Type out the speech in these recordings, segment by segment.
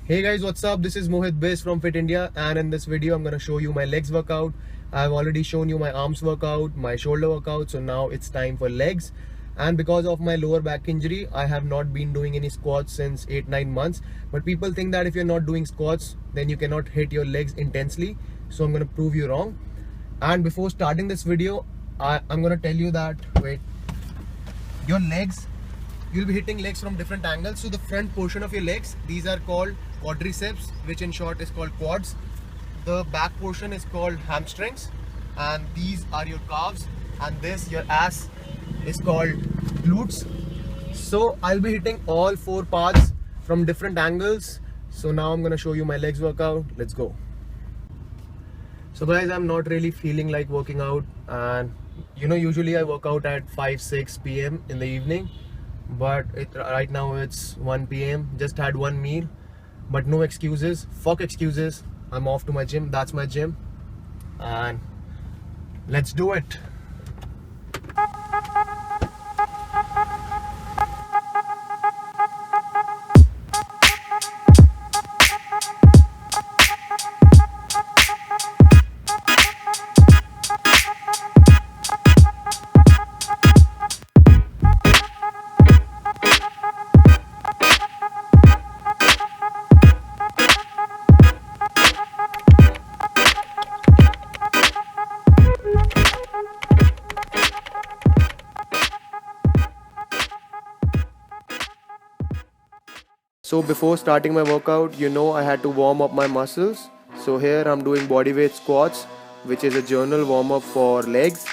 Hey guys, what's up? This is Mohit Bisht from Fit India, and in this video I'm going to show you my legs workout. I've already shown you my arms workout, my shoulder workout, so now it's time for legs. And because of my lower back injury, I have not been doing any squats since 8-9 months. But people think that if you're not doing squats, then you cannot hit your legs intensely. So I'm going to prove you wrong. And before starting this video, I'm going to tell you that, your legs, you'll be hitting legs from different angles. So the front portion of your legs, these are called quadriceps, which in short is called quads. The back portion is called hamstrings, and these are your calves, and this, your ass, is called glutes. So I'll be hitting all four parts from different angles. So now I'm going to show you my legs workout. Let's go. So guys, I'm not really feeling like working out, and usually I work out at 5-6 p.m. in the evening, but right now it's 1 p.m. Just had one meal, but no excuses. Fuck excuses. I'm off to my gym. That's my gym, and let's do it. So before starting my workout, I had to warm up my muscles. So here I'm doing bodyweight squats, which is a general warm up for legs.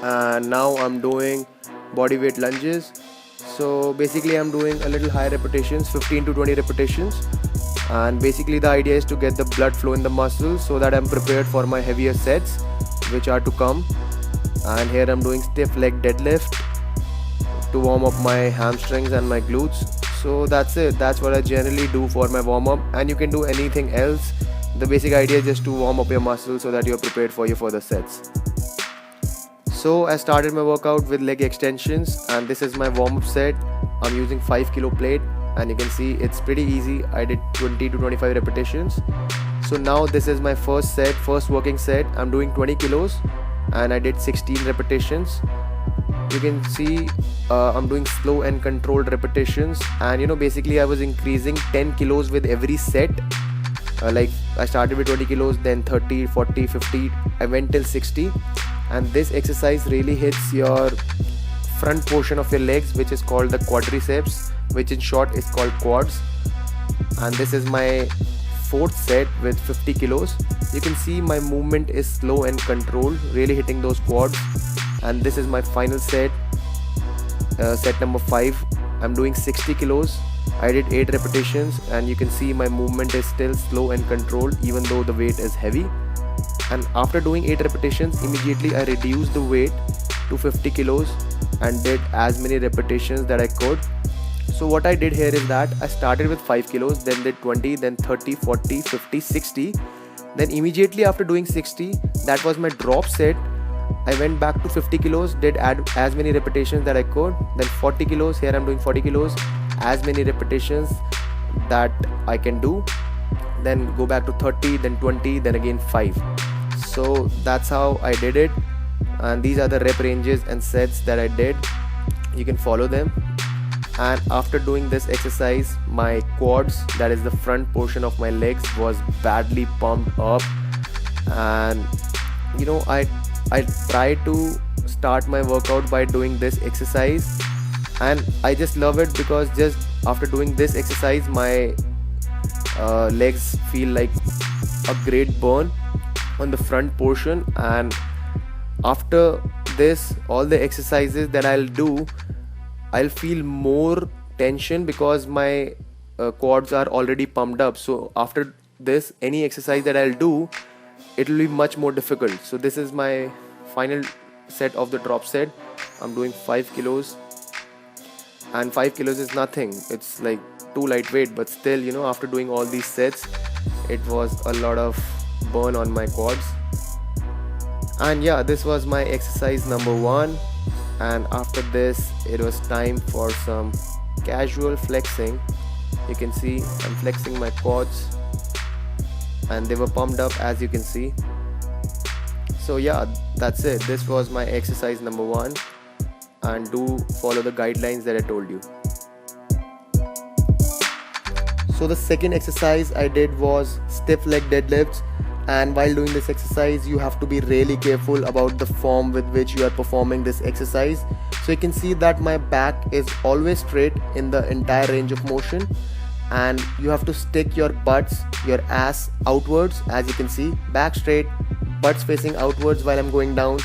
And now I'm doing bodyweight lunges. So basically I'm doing a little higher repetitions, 15 to 20 repetitions. And basically the idea is to get the blood flow in the muscles so that I'm prepared for my heavier sets, which are to come. And here I'm doing stiff leg deadlift to warm up my hamstrings and my glutes. So that's it. That's what I generally do for my warm-up, and you can do anything else. The basic idea is just to warm up your muscles so that you're prepared for your further sets. So I started my workout with leg extensions, and this is my warm-up set. I'm using 5 kilo plate, and you can see it's pretty easy. I did 20 to 25 repetitions. So now this is my first working set. I'm doing 20 kilos and I did 16 repetitions. You can see I'm doing slow and controlled repetitions, and basically I was increasing 10 kilos with every set. Like I started with 20 kilos, then 30, 40, 50, I went till 60. And this exercise really hits your front portion of your legs, which is called the quadriceps, which in short is called quads. And this is my fourth set with 50 kilos. You can see my movement is slow and controlled, really hitting those quads. And this is my final set, set number 5. I'm doing 60 kilos. I did 8 repetitions, and you can see my movement is still slow and controlled even though the weight is heavy. And after doing 8 repetitions, immediately I reduced the weight to 50 kilos and did as many repetitions that I could. So what I did here is that I started with 5 kilos, then did 20, then 30, 40, 50, 60. Then immediately after doing 60, that was my drop set. I went back to 50 kilos, did as many repetitions that I could. Then 40 kilos, here I'm doing 40 kilos, as many repetitions that I can do. Then go back to 30, then 20, then again 5. So that's how I did it. And these are the rep ranges and sets that I did. You can follow them. And after doing this exercise, my quads, that is the front portion of my legs, was badly pumped up. And I try to start my workout by doing this exercise, and I just love it because just after doing this exercise, my legs feel like a great burn on the front portion. And after this, all the exercises that I'll do, I'll feel more tension because my quads are already pumped up. So after this, any exercise that I'll do, it will be much more difficult. So this is my final set of the drop set. I'm doing 5 kilos, and 5 kilos is nothing. It's like too lightweight, but still, after doing all these sets, it was a lot of burn on my quads. And yeah, this was my exercise number 1. And after this, it was time for some casual flexing. You can see I'm flexing my quads and they were pumped up, as you can see. So yeah, that's it. This was my exercise number 1, and do follow the guidelines that I told you. So the second exercise I did was stiff leg deadlifts, and while doing this exercise you have to be really careful about the form with which you are performing this exercise. So you can see that my back is always straight in the entire range of motion, and you have to stick your your ass outwards, as you can see, back straight, butts facing outwards while I'm going down.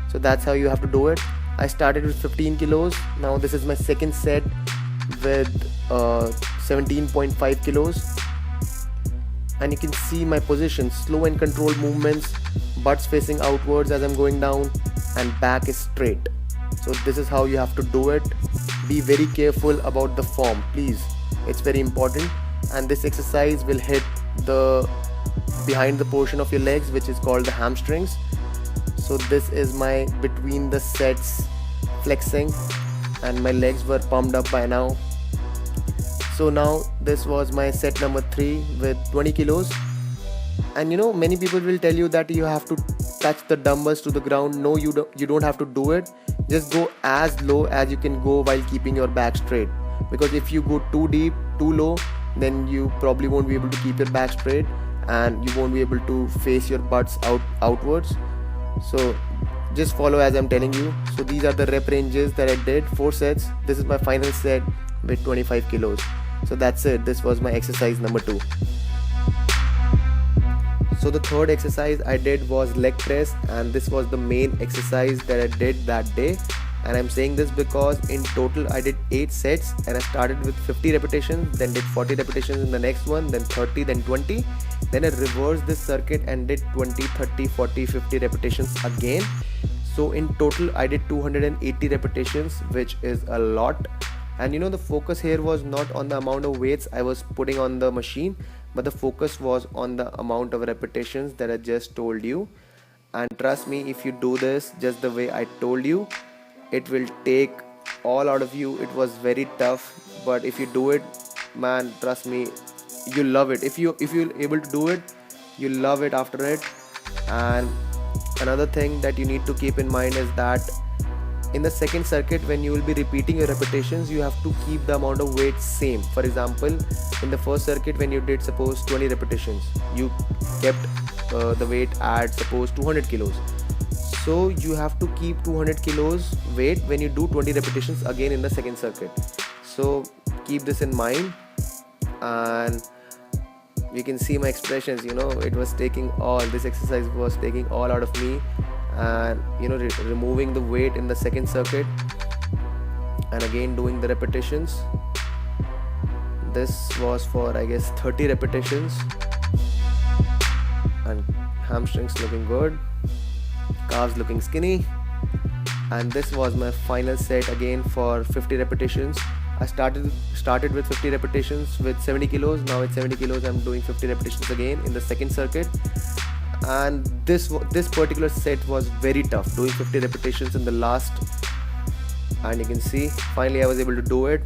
So that's how you have to do it. I started with 15 kilos. Now this is my second set with 17.5 kilos, and you can see my position, slow and controlled movements, butts facing outwards as I'm going down, and back is straight. So this is how you have to do it. Be very careful about the form, please. It's very important, and this exercise will hit the behind the portion of your legs, which is called the hamstrings. So this is my between the sets flexing, and my legs were pumped up by now. So now this was my set number 3 with 20 kilos. And you know, many people will tell you that you have to touch the dumbbells to the ground. No, you don't have to do it. Just go as low as you can go while keeping your back straight, because if you go too deep, too low, then you probably won't be able to keep your back straight, and you won't be able to face your butts outwards. So just follow as I'm telling you. So these are the rep ranges that I did, 4 sets. This is my final set with 25 kilos. So that's it. This was my exercise number 2. So the third exercise I did was leg press, and this was the main exercise that I did that day. And I'm saying this because in total I did 8 sets, and I started with 50 repetitions, then did 40 repetitions in the next one, then 30, then 20. Then I reversed this circuit and did 20, 30, 40, 50 repetitions again. So in total I did 280 repetitions, which is a lot. And you know, the focus here was not on the amount of weights I was putting on the machine, but the focus was on the amount of repetitions that I just told you. And trust me, if you do this just the way I told you, it will take all out of you. It was very tough, but if you do it, man, trust me, you love it. If you're able to do it, you love it after it. And another thing that you need to keep in mind is that in the second circuit, when you will be repeating your repetitions, you have to keep the amount of weight same. For example, in the first circuit, when you did suppose 20 repetitions, you kept the weight at suppose 200 kilos. So you have to keep 200 kilos weight when you do 20 repetitions again in the second circuit. So keep this in mind. And you can see my expressions, you know, it was taking all, this exercise was taking all out of me. And you know, removing the weight in the second circuit and again doing the repetitions. This was for, I guess, 30 repetitions, and hamstrings looking good, calves looking skinny. And this was my final set again for 50 repetitions. I started with 50 repetitions with 70 kilos. Now with 70 kilos I'm doing 50 repetitions again in the second circuit. And this particular set was very tough, doing 50 repetitions in the last. And you can see finally I was able to do it,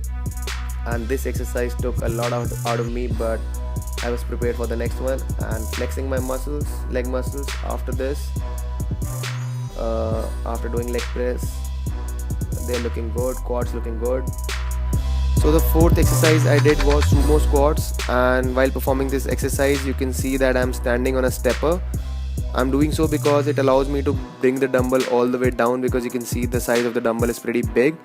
and this exercise took a lot out of me, but I was prepared for the next one. And flexing my muscles, leg muscles after this, after doing leg press, they're looking good, quads looking good. So the fourth exercise I did was sumo squats, and while performing this exercise you can see that I'm standing on a stepper. I'm doing so because it allows me to bring the dumbbell all the way down, because you can see the size of the dumbbell is pretty big.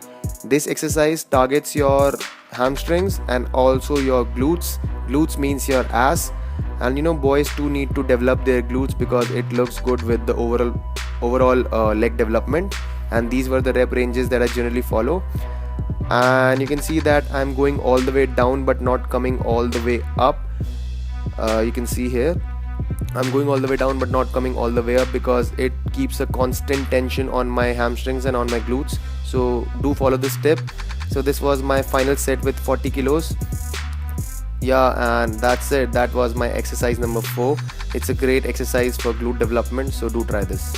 This exercise targets your hamstrings and also your glutes. Glutes means your ass, and you know, boys too need to develop their glutes because it looks good with the overall leg development. And these were the rep ranges that I generally follow. And you can see that I'm going all the way down but not coming all the way up. You can see here I'm going all the way down but not coming all the way up, because it keeps a constant tension on my hamstrings and on my glutes. So do follow this tip. So this was my final set with 40 kilos. Yeah, and that's it. That was my exercise number 4. It's a great exercise for glute development, so do try this.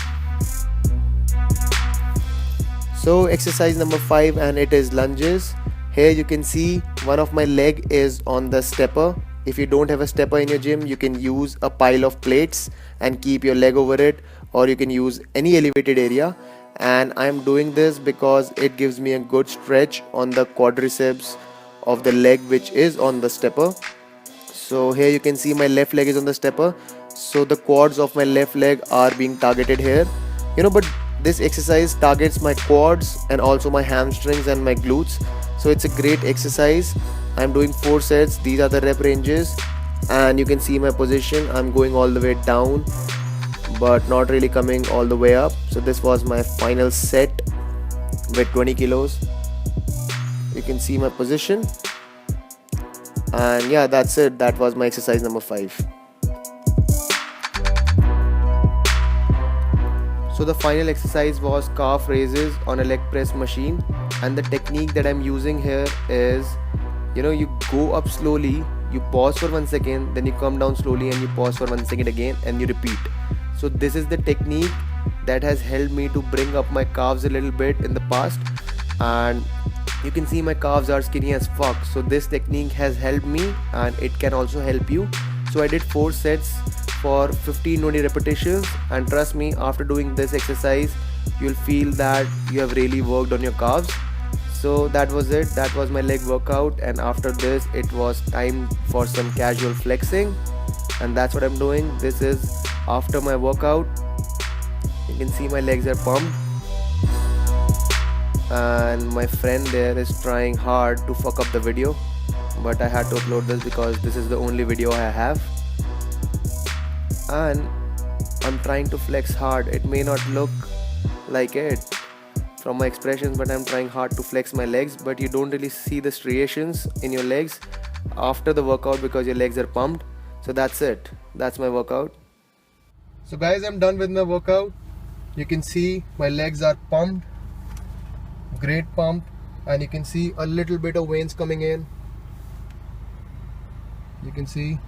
So exercise number 5, and it is lunges. Here you can see one of my leg is on the stepper. If you don't have a stepper in your gym, you can use a pile of plates and keep your leg over it, or you can use any elevated area. And I am doing this because it gives me a good stretch on the quadriceps of the leg which is on the stepper. So here you can see my left leg is on the stepper, so the quads of my left leg are being targeted here, but this exercise targets my quads and also my hamstrings and my glutes. So it's a great exercise. I'm doing 4 sets. These are the rep ranges, and you can see my position. I'm going all the way down but not really coming all the way up. So this was my final set with 20 kilos. You can see my position, and yeah, that's it. That was my exercise number 5. So the final exercise was calf raises on a leg press machine, and the technique that I'm using here is, you go up slowly, you pause for 1 second, then you come down slowly and you pause for 1 second again, and you repeat. So this is the technique that has helped me to bring up my calves a little bit in the past, and you can see my calves are skinny as fuck. So this technique has helped me, and it can also help you. So I did 4 sets for 15-20 repetitions, and trust me, after doing this exercise you'll feel that you have really worked on your calves. So that was it. That was my leg workout, and after this it was time for some casual flexing, and that's what I'm doing. This is after my workout. You can see my legs are pumped, and my friend there is trying hard to fuck up the video, but I had to upload this because this is the only video I have, and I'm trying to flex hard. It may not look like it from my expressions, but I'm trying hard to flex my legs, but you don't really see the striations in your legs after the workout because your legs are pumped. So that's it. That's my workout. So guys, I'm done with my workout. You can see my legs are pumped, great pump, and you can see a little bit of veins coming in. You can see.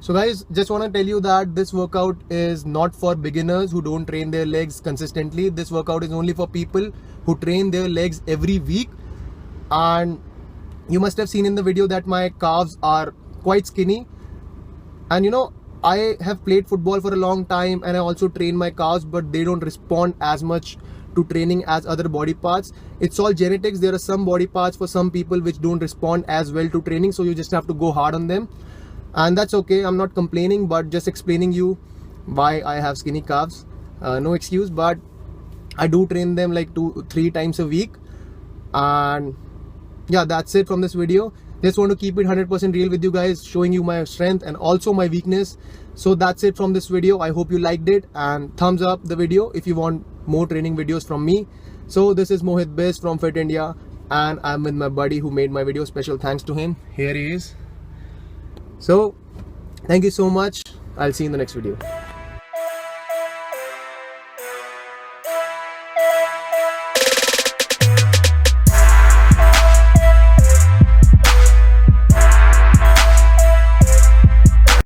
So guys, just want to tell you that this workout is not for beginners who don't train their legs consistently. This workout is only for people who train their legs every week. And you must have seen in the video that my calves are quite skinny. And I have played football for a long time, and I also train my calves, but they don't respond as much to training as other body parts. It's all genetics. There are some body parts for some people which don't respond as well to training, so you just have to go hard on them. And that's okay. I'm not complaining, but just explaining you why I have skinny calves. No excuse, but I do train them like 2-3 times a week. And yeah, that's it from this video. Just want to keep it 100% real with you guys, showing you my strength and also my weakness. So that's it from this video. I hope you liked it, and thumbs up the video if you want more training videos from me. So this is Mohit Bisht from Fit India, and I'm with my buddy who made my video. Special thanks to him. Here he is. So thank you so much. I'll see you in the next video.